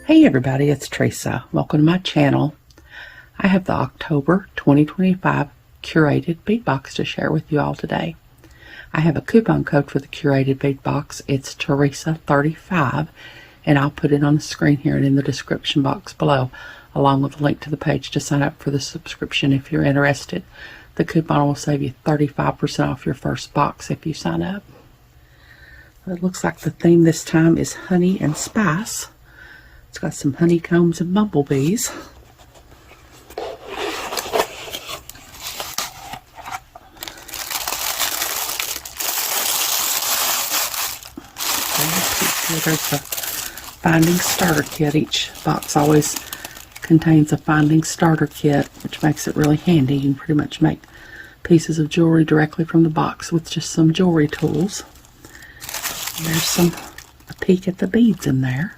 Hey everybody, it's Teresa. Welcome to my channel. I have the October 2025 Curated Bead Box to share with you all today. I have a coupon code for the Curated Bead Box. It's Teresa35, and I'll put it on the screen here and in the description box below, along with a link to the page to sign up for the subscription if you're interested. The coupon will save you 35% off your first box if you sign up. It looks like the theme this time is honey and spice. It's got some honeycombs and bumblebees. There's a finding starter kit. Each box always contains a finding starter kit, which makes it really handy. You can pretty much make pieces of jewelry directly from the box with just some jewelry tools. And there's a peek at the beads in there.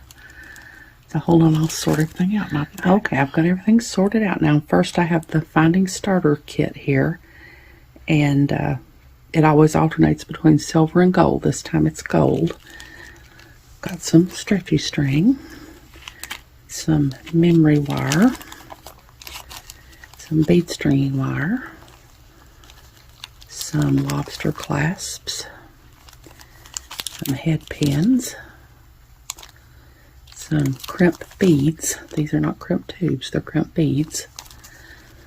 So hold on, I'll sort everything out. Okay, I've got everything sorted out now. First I have the finding starter kit here, and it always alternates between silver and gold. This time it's gold. Got some stretchy string, some memory wire, some bead stringing wire, some lobster clasps, some head pins, some crimped beads. These are not crimped tubes, they're crimped beads.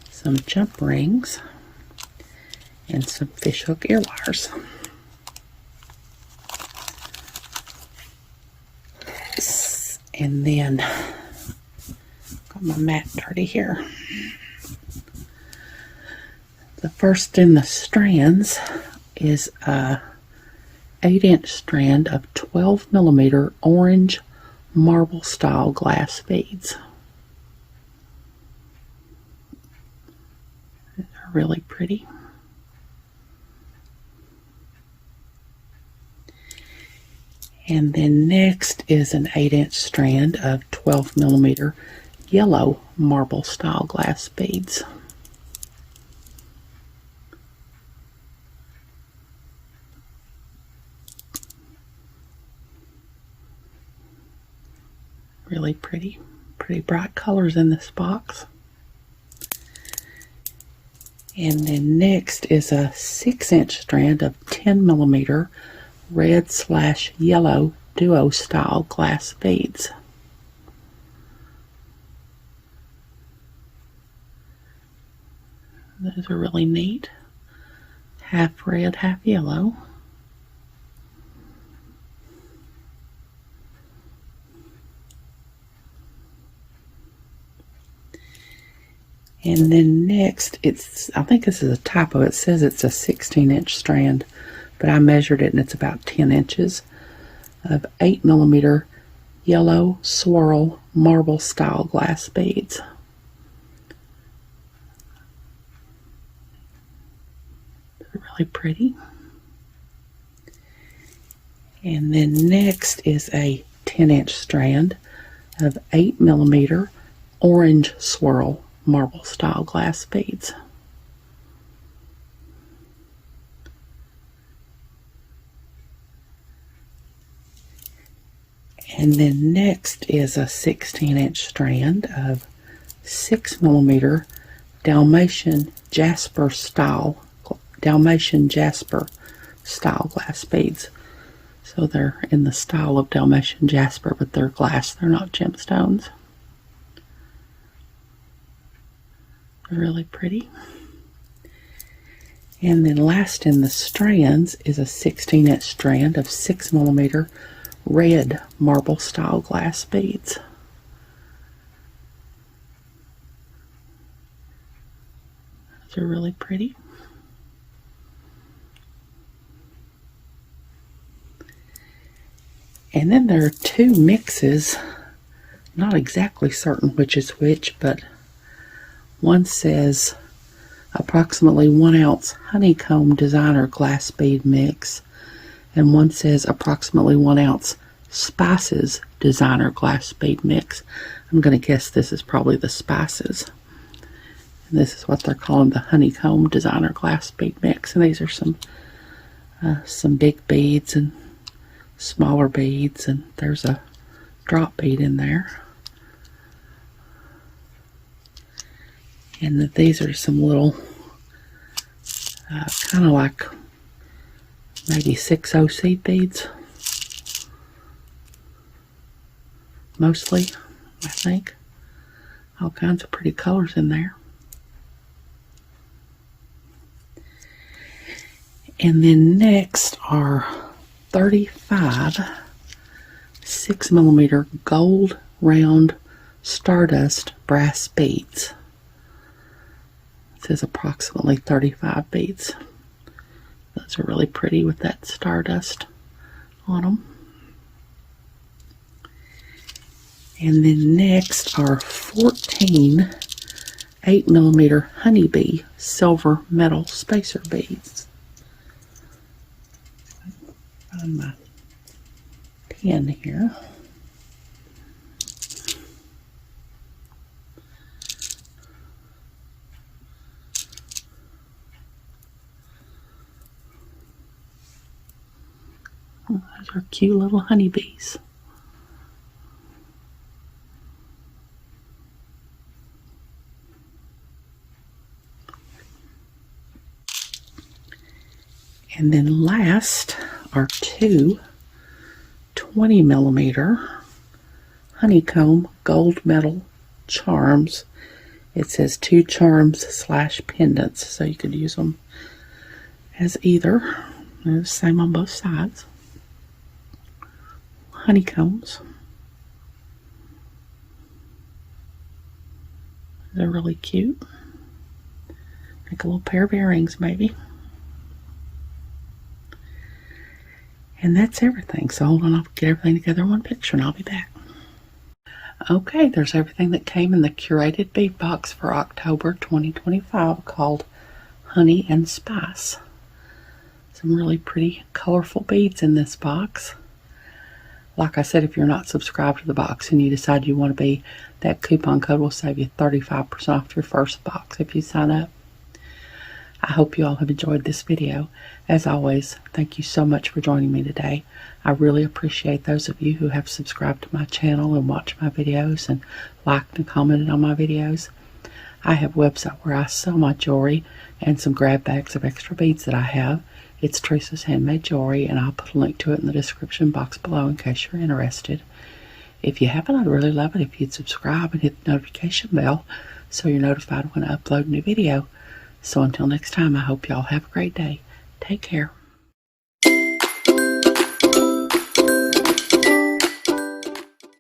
Some jump rings and some fishhook ear wires. And then got my mat dirty here. The first in the strands is a 8-inch strand of 12mm orange marble style glass beads. They're really pretty. And then next is an 8-inch strand of 12mm yellow marble style glass beads. Really pretty bright colors in this box. And then next is a 6-inch strand of 10mm red/yellow duo style glass beads. Those are really neat. Half red, half yellow. And then next, I think this is a typo. It says it's a 16-inch strand, but I measured it and it's about 10 inches of 8mm yellow swirl marble style glass beads. They're really pretty. And then next is a 10-inch strand of 8mm orange swirl marble style glass beads. And then next is a 16-inch strand of 6mm Dalmatian Jasper style glass beads. So they're in the style of Dalmatian Jasper, but they're glass, they're not gemstones. Really pretty. And then last in the strands is a 16-inch strand of 6mm red marble style glass beads. Those are really pretty. And then there are two mixes. Not exactly certain which is which, but one says approximately 1 ounce honeycomb designer glass bead mix, and one says approximately 1 ounce spices designer glass bead mix. I'm going to guess this is probably the spices. And this is what they're calling the honeycomb designer glass bead mix. And these are some big beads and smaller beads, and there's a drop bead in there. And these are some little, kind of like maybe 6/0 seed beads. Mostly, I think. All kinds of pretty colors in there. And then next are 35 6mm gold round stardust brass beads. It says approximately 35 beads. Those are really pretty with that stardust on them. And then next are 14 8mm honeybee silver metal spacer beads. Find my pen here. Oh, those are cute little honeybees. And then last are two 20mm honeycomb gold metal charms. It says 2 charms / pendants, so you could use them as either. They're the same on both sides. Honeycombs. They're really cute. Like a little pair of earrings, maybe. And that's everything. So hold on, I'll get everything together in one picture and I'll be back. Okay, there's everything that came in the Curated bead box for October 2025 called Honey and Spice. Some really pretty colorful beads in this box. Like I said, if you're not subscribed to the box and you decide you want to be, that coupon code will save you 35% off your first box if you sign up. I hope you all have enjoyed this video. As always, thank you so much for joining me today. I really appreciate those of you who have subscribed to my channel and watched my videos and liked and commented on my videos. I have a website where I sell my jewelry and some grab bags of extra beads that I have. It's Teresa's Handmade Jewelry, and I'll put a link to it in the description box below in case you're interested. If you haven't, I'd really love it if you'd subscribe and hit the notification bell so you're notified when I upload a new video. So until next time, I hope y'all have a great day. Take care.